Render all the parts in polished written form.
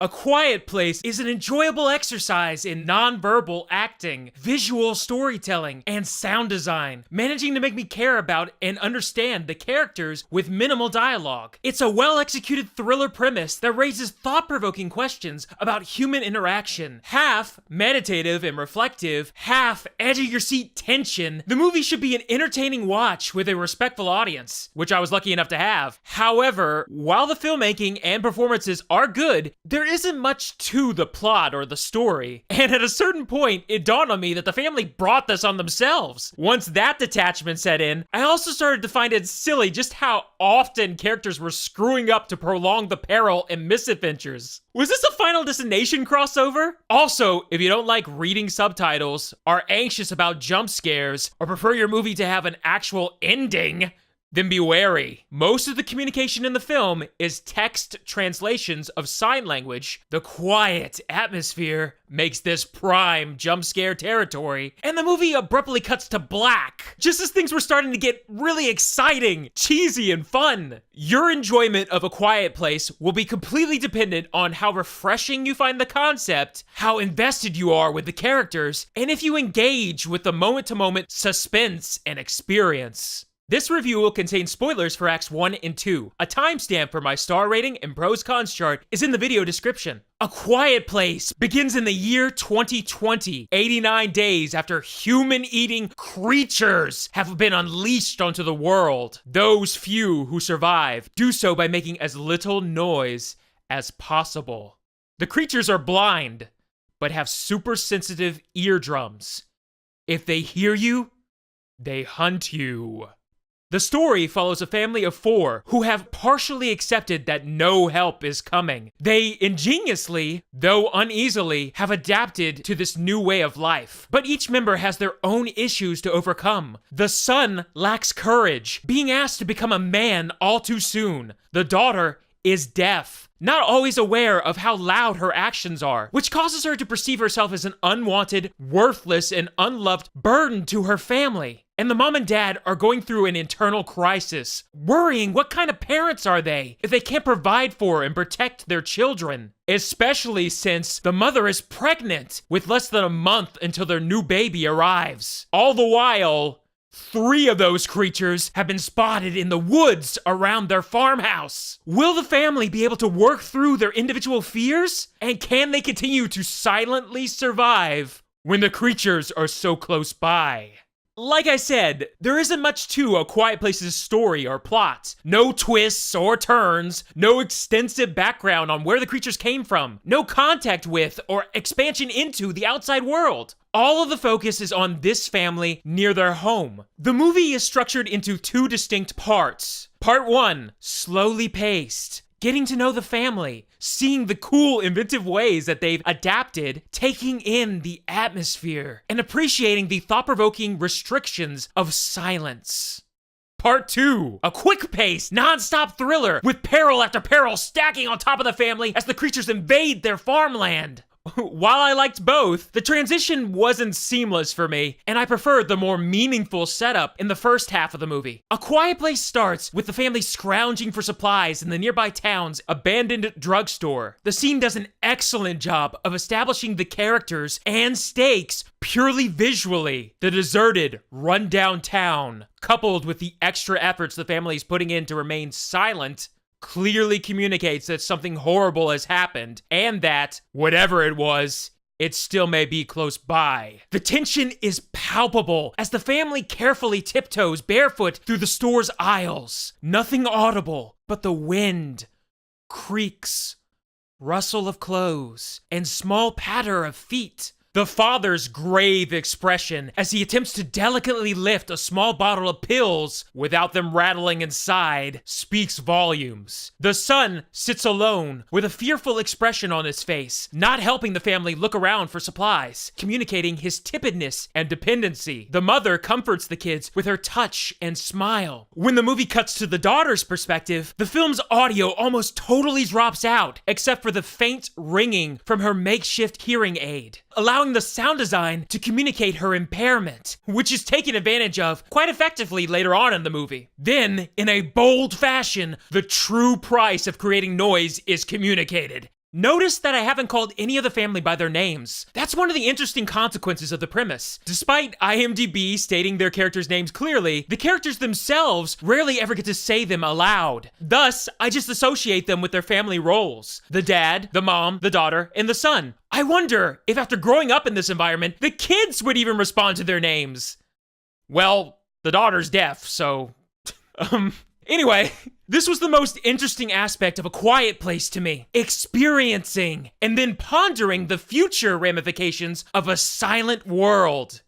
A Quiet Place is an enjoyable exercise in nonverbal acting, visual storytelling, and sound design, managing to make me care about and understand the characters with minimal dialogue. It's a well-executed thriller premise that raises thought-provoking questions about human interaction. Half meditative and reflective, half edge-of-your-seat tension, the movie should be an entertaining watch with a respectful audience, which I was lucky enough to have. However, while the filmmaking and performances are good, there isn't much to the plot or the story, and at a certain point, it dawned on me that the family brought this on themselves. Once that detachment set in, I also started to find it silly just how often characters were screwing up to prolong the peril and misadventures. Was this a Final Destination crossover? Also, if you don't like reading subtitles, are anxious about jump scares, or prefer your movie to have an actual ending, then be wary. Most of the communication in the film is text translations of sign language. The quiet atmosphere makes this prime jump scare territory, and the movie abruptly cuts to black, just as things were starting to get really exciting, cheesy, and fun. Your enjoyment of A Quiet Place will be completely dependent on how refreshing you find the concept, how invested you are with the characters, and if you engage with the moment-to-moment suspense and experience. This review will contain spoilers for Acts 1 and 2. A timestamp for my star rating and pros cons chart is in the video description. A Quiet Place begins in the year 2020, 89 days after human-eating creatures have been unleashed onto the world. Those few who survive do so by making as little noise as possible. The creatures are blind, but have super sensitive eardrums. If they hear you, they hunt you. The story follows a family of 4 who have partially accepted that no help is coming. They ingeniously, though uneasily, have adapted to this new way of life. But each member has their own issues to overcome. The son lacks courage, being asked to become a man all too soon. The daughter is deaf, not always aware of how loud her actions are, which causes her to perceive herself as an unwanted, worthless, and unloved burden to her family. And the mom and dad are going through an internal crisis, worrying what kind of parents are they if they can't provide for and protect their children, especially since the mother is pregnant with less than a month until their new baby arrives. All the while, 3 of those creatures have been spotted in the woods around their farmhouse. Will the family be able to work through their individual fears? And can they continue to silently survive when the creatures are so close by? Like I said, there isn't much to A Quiet Place's story or plot. No twists or turns, no extensive background on where the creatures came from, no contact with or expansion into the outside world. All of the focus is on this family near their home. The movie is structured into 2 distinct parts. Part 1, slowly paced, getting to know the family, seeing the cool, inventive ways that they've adapted, taking in the atmosphere, and appreciating the thought-provoking restrictions of silence. Part 2, a quick-paced, non-stop thriller with peril after peril stacking on top of the family as the creatures invade their farmland. While I liked both, the transition wasn't seamless for me, and I preferred the more meaningful setup in the first half of the movie. A Quiet Place starts with the family scrounging for supplies in the nearby town's abandoned drugstore. The scene does an excellent job of establishing the characters and stakes purely visually. The deserted, run-down town, coupled with the extra efforts the family is putting in to remain silent, clearly communicates that something horrible has happened, and that, whatever it was, it still may be close by. The tension is palpable as the family carefully tiptoes barefoot through the store's aisles. Nothing audible but the wind, creaks, rustle of clothes, and small patter of feet. The father's grave expression as he attempts to delicately lift a small bottle of pills without them rattling inside speaks volumes. The son sits alone with a fearful expression on his face, not helping the family look around for supplies, communicating his tepidness and dependency. The mother comforts the kids with her touch and smile. When the movie cuts to the daughter's perspective, the film's audio almost totally drops out, except for the faint ringing from her makeshift hearing aid, allowing the sound design to communicate her impairment, which is taken advantage of quite effectively later on in the movie. Then, in a bold fashion, the true price of creating noise is communicated. Notice that I haven't called any of the family by their names. That's one of the interesting consequences of the premise. Despite IMDb stating their characters' names clearly, the characters themselves rarely ever get to say them aloud. Thus, I just associate them with their family roles. The dad, the mom, the daughter, and the son. I wonder if after growing up in this environment, the kids would even respond to their names. Well, the daughter's deaf, so... Anyway, this was the most interesting aspect of A Quiet Place to me. Experiencing and then pondering the future ramifications of a silent world.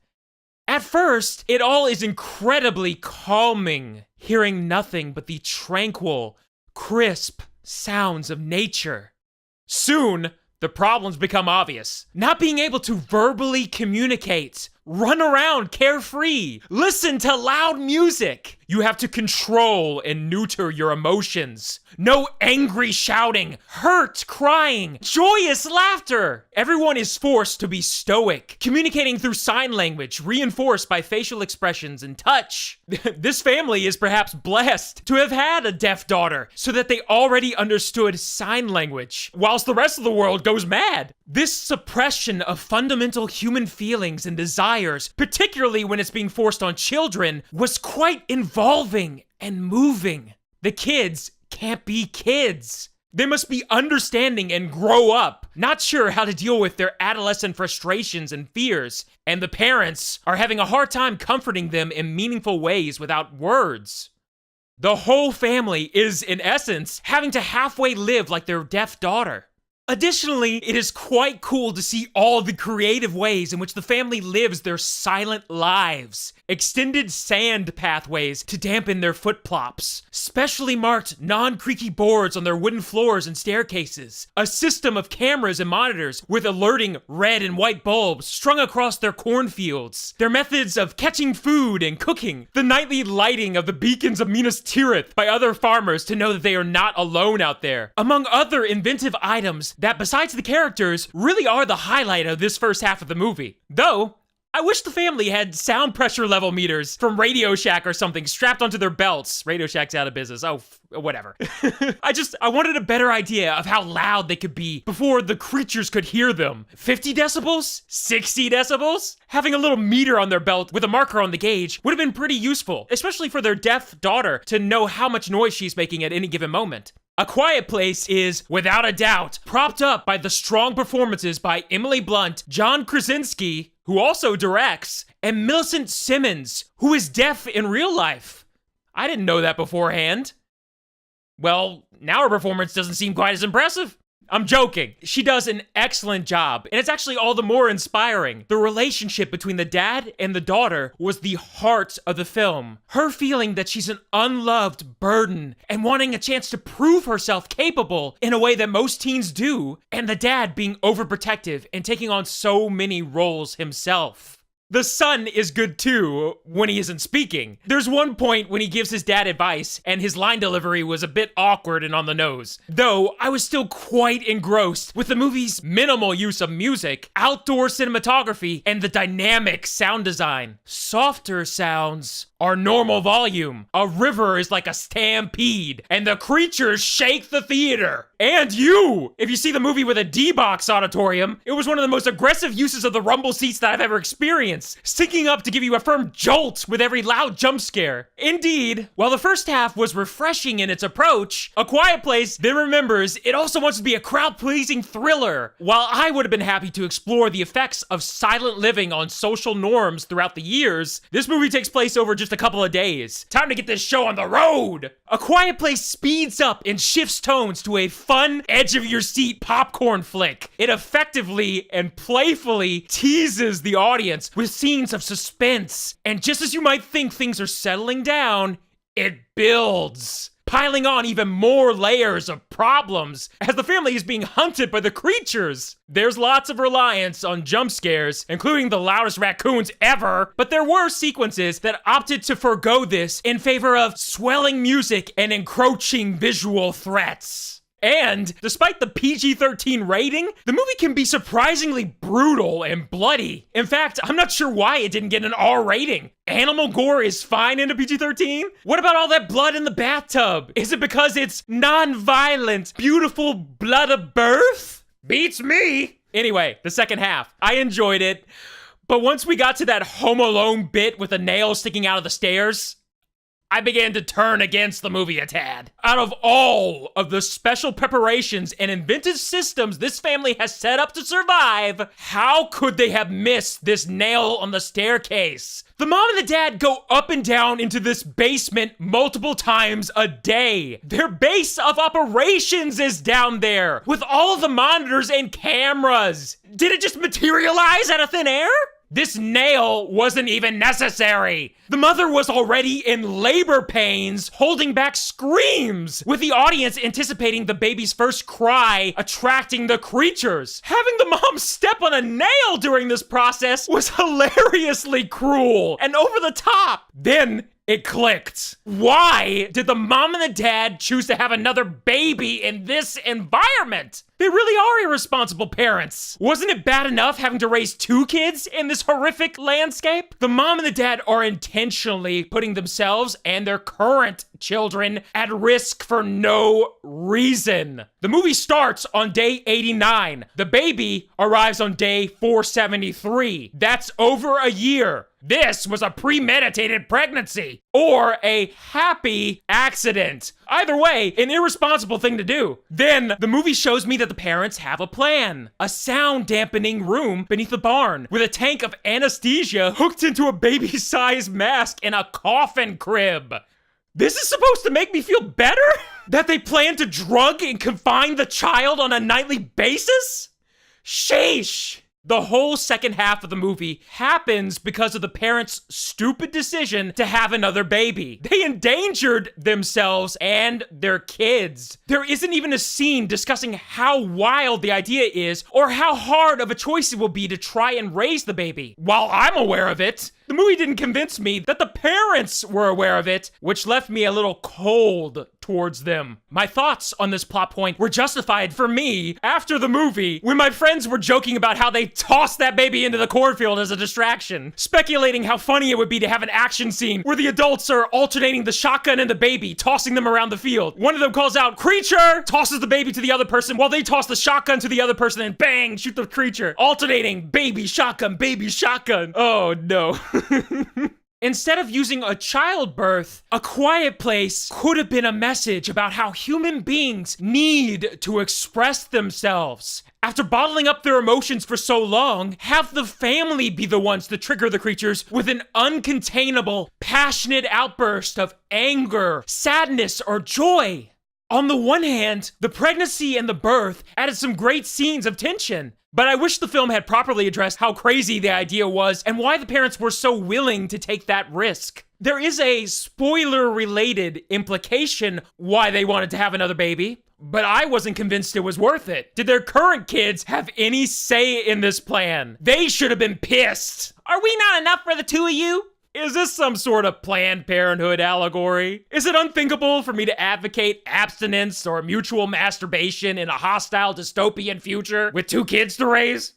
At first, it all is incredibly calming, hearing nothing but the tranquil, crisp sounds of nature. Soon, the problems become obvious. Not being able to verbally communicate, run around carefree, listen to loud music. You have to control and neuter your emotions. No angry shouting, hurt crying, joyous laughter. Everyone is forced to be stoic, communicating through sign language, reinforced by facial expressions and touch. This family is perhaps blessed to have had a deaf daughter, so that they already understood sign language, whilst the rest of the world goes mad. This suppression of fundamental human feelings and desires, particularly when it's being forced on children, was quite involving and moving. The kids can't be kids. They must be understanding and grow up, not sure how to deal with their adolescent frustrations and fears, and the parents are having a hard time comforting them in meaningful ways without words. The whole family is, in essence, having to halfway live like their deaf daughter. Additionally, it is quite cool to see all the creative ways in which the family lives their silent lives. Extended sand pathways to dampen their foot plops. Specially marked non-creaky boards on their wooden floors and staircases. A system of cameras and monitors with alerting red and white bulbs strung across their cornfields. Their methods of catching food and cooking. The nightly lighting of the beacons of Minas Tirith by other farmers to know that they are not alone out there. Among other inventive items that, besides the characters, really are the highlight of this first half of the movie. Though, I wish the family had sound pressure level meters from Radio Shack or something strapped onto their belts. Radio Shack's out of business. Oh, whatever. I wanted a better idea of how loud they could be before the creatures could hear them. 50 decibels? 60 decibels? Having a little meter on their belt with a marker on the gauge would have been pretty useful, especially for their deaf daughter to know how much noise she's making at any given moment. A Quiet Place is, without a doubt, propped up by the strong performances by Emily Blunt, John Krasinski, who also directs, and Millicent Simmonds, who is deaf in real life. I didn't know that beforehand. Well, now her performance doesn't seem quite as impressive. I'm joking. She does an excellent job, and it's actually all the more inspiring. The relationship between the dad and the daughter was the heart of the film. Her feeling that she's an unloved burden and wanting a chance to prove herself capable in a way that most teens do, and the dad being overprotective and taking on so many roles himself. The son is good too, when he isn't speaking. There's one point when he gives his dad advice, and his line delivery was a bit awkward and on the nose. Though, I was still quite engrossed with the movie's minimal use of music, outdoor cinematography, and the dynamic sound design. Softer sounds are normal volume. A river is like a stampede, and the creatures shake the theater. And you! If you see the movie with a D-box auditorium, it was one of the most aggressive uses of the rumble seats that I've ever experienced, syncing up to give you a firm jolt with every loud jump scare. Indeed, while the first half was refreshing in its approach, A Quiet Place then remembers it also wants to be a crowd-pleasing thriller. While I would have been happy to explore the effects of silent living on social norms throughout the years, this movie takes place over just a couple of days. Time to get this show on the road! A Quiet Place speeds up and shifts tones to a fun, edge-of-your-seat popcorn flick. It effectively and playfully teases the audience with scenes of suspense. And just as you might think things are settling down, it builds, piling on even more layers of problems as the family is being hunted by the creatures. There's lots of reliance on jump scares, including the loudest raccoons ever, but there were sequences that opted to forgo this in favor of swelling music and encroaching visual threats. And despite the PG-13 rating, the movie can be surprisingly brutal and bloody. In fact, I'm not sure why it didn't get an R rating. Animal gore is fine in a PG-13? What about all that blood in the bathtub? Is it because it's non-violent, beautiful blood of birth? Beats me! Anyway, the second half. I enjoyed it, but once we got to that Home Alone bit with a nail sticking out of the stairs, I began to turn against the movie a tad. Out of all of the special preparations and inventive systems this family has set up to survive, how could they have missed this nail on the staircase? The mom and the dad go up and down into this basement multiple times a day. Their base of operations is down there with all of the monitors and cameras. Did it just materialize out of thin air? This nail wasn't even necessary. The mother was already in labor pains, holding back screams, with the audience anticipating the baby's first cry, attracting the creatures. Having the mom step on a nail during this process was hilariously cruel and over the top. Then it clicked. Why did the mom and the dad choose to have another baby in this environment? They really are irresponsible parents. Wasn't it bad enough having to raise 2 kids in this horrific landscape? The mom and the dad are intentionally putting themselves and their current children at risk for no reason. The movie starts on day 89. The baby arrives on day 473. That's over a year. This was a premeditated pregnancy or a happy accident. Either way, an irresponsible thing to do. Then the movie shows me that the parents have a plan. A sound dampening room beneath the barn with a tank of anesthesia hooked into a baby-sized mask in a coffin crib. This is supposed to make me feel better? That they plan to drug and confine the child on a nightly basis? Sheesh. The whole second half of the movie happens because of the parents' stupid decision to have another baby. They endangered themselves and their kids. There isn't even a scene discussing how wild the idea is or how hard of a choice it will be to try and raise the baby. While I'm aware of it, the movie didn't convince me that the parents were aware of it, which left me a little cold towards them. My thoughts on this plot point were justified for me after the movie when my friends were joking about how they tossed that baby into the cornfield as a distraction, speculating how funny it would be to have an action scene where the adults are alternating the shotgun and the baby, tossing them around the field. One of them calls out, "Creature!" tosses the baby to the other person while they toss the shotgun to the other person and bang, shoot the creature. Alternating baby, shotgun, baby, shotgun. Oh no. Instead of using a childbirth, A Quiet Place could have been a message about how human beings need to express themselves. After bottling up their emotions for so long, have the family be the ones to trigger the creatures with an uncontainable, passionate outburst of anger, sadness, or joy. On the one hand, the pregnancy and the birth added some great scenes of tension, but I wish the film had properly addressed how crazy the idea was and why the parents were so willing to take that risk. There is a spoiler-related implication why they wanted to have another baby, but I wasn't convinced it was worth it. Did their current kids have any say in this plan? They should have been pissed. Are we not enough for the 2 of you? Is this some sort of Planned Parenthood allegory? Is it unthinkable for me to advocate abstinence or mutual masturbation in a hostile dystopian future with 2 kids to raise?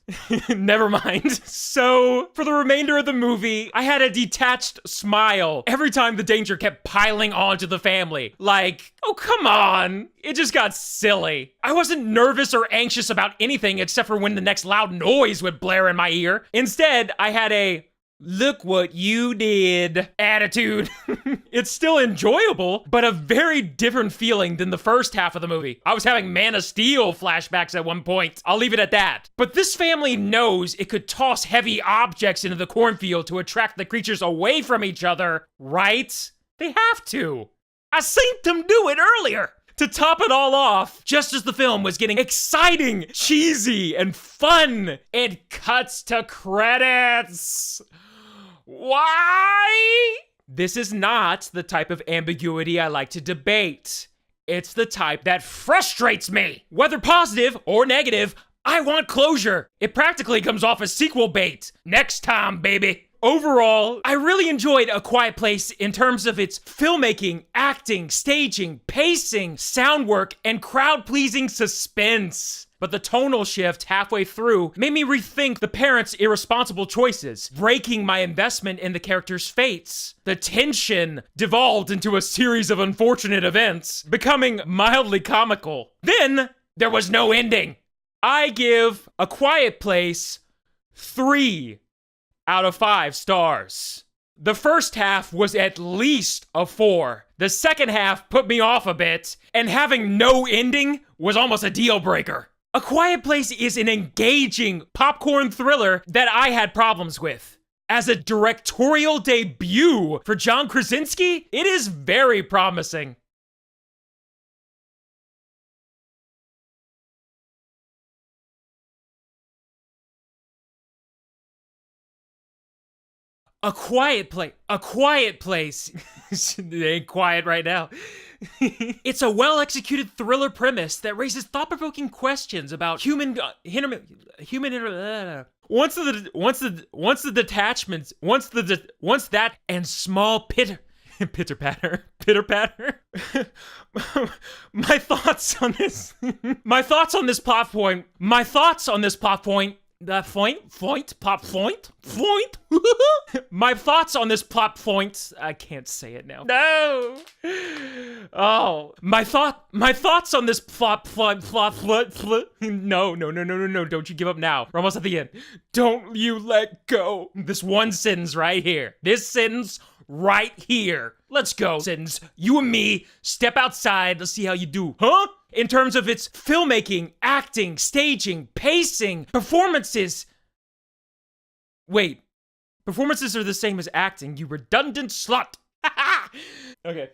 Never mind. So, for the remainder of the movie, I had a detached smile every time the danger kept piling onto the family. Like, oh, come on. It just got silly. I wasn't nervous or anxious about anything except for when the next loud noise would blare in my ear. Instead, I had a "look what you did" attitude. It's still enjoyable, but a very different feeling than the first half of the movie. I was having Man of Steel flashbacks at one point. I'll leave it at that. But this family knows it could toss heavy objects into the cornfield to attract the creatures away from each other, right? They have to. I seen them do it earlier. To top it all off, just as the film was getting exciting, cheesy, and fun, it cuts to credits. Why? This is not the type of ambiguity I like to debate. It's the type that frustrates me. Whether positive or negative, I want closure. It practically comes off as sequel bait. Next time, baby. Overall, I really enjoyed A Quiet Place in terms of its filmmaking, acting, staging, pacing, sound work, and crowd-pleasing suspense. But the tonal shift halfway through made me rethink the parents' irresponsible choices, breaking my investment in the characters' fates. The tension devolved into a series of unfortunate events, becoming mildly comical. Then, there was no ending. I give A Quiet Place 3 out of 5 stars. The first half was at least a 4. The second half put me off a bit, and having no ending was almost a deal breaker. A Quiet Place is an engaging popcorn thriller that I had problems with. As a directorial debut for John Krasinski, it is very promising. A Quiet Place. A Quiet Place. It ain't quiet right now. It's a well-executed thriller premise that raises thought-provoking questions about once that and small pitter patter. My thoughts on this plot point. My thoughts on this plot point. I can't say it now. No. Oh, my thoughts on this plot. No. Don't you give up now. We're almost at the end. Don't you let go. This one sentence right here. Let's go, sentence. You and me, step outside. Let's see how you do. Huh? In terms of its filmmaking, acting, staging, pacing, performances. Wait. Performances are the same as acting, you redundant slut. Okay.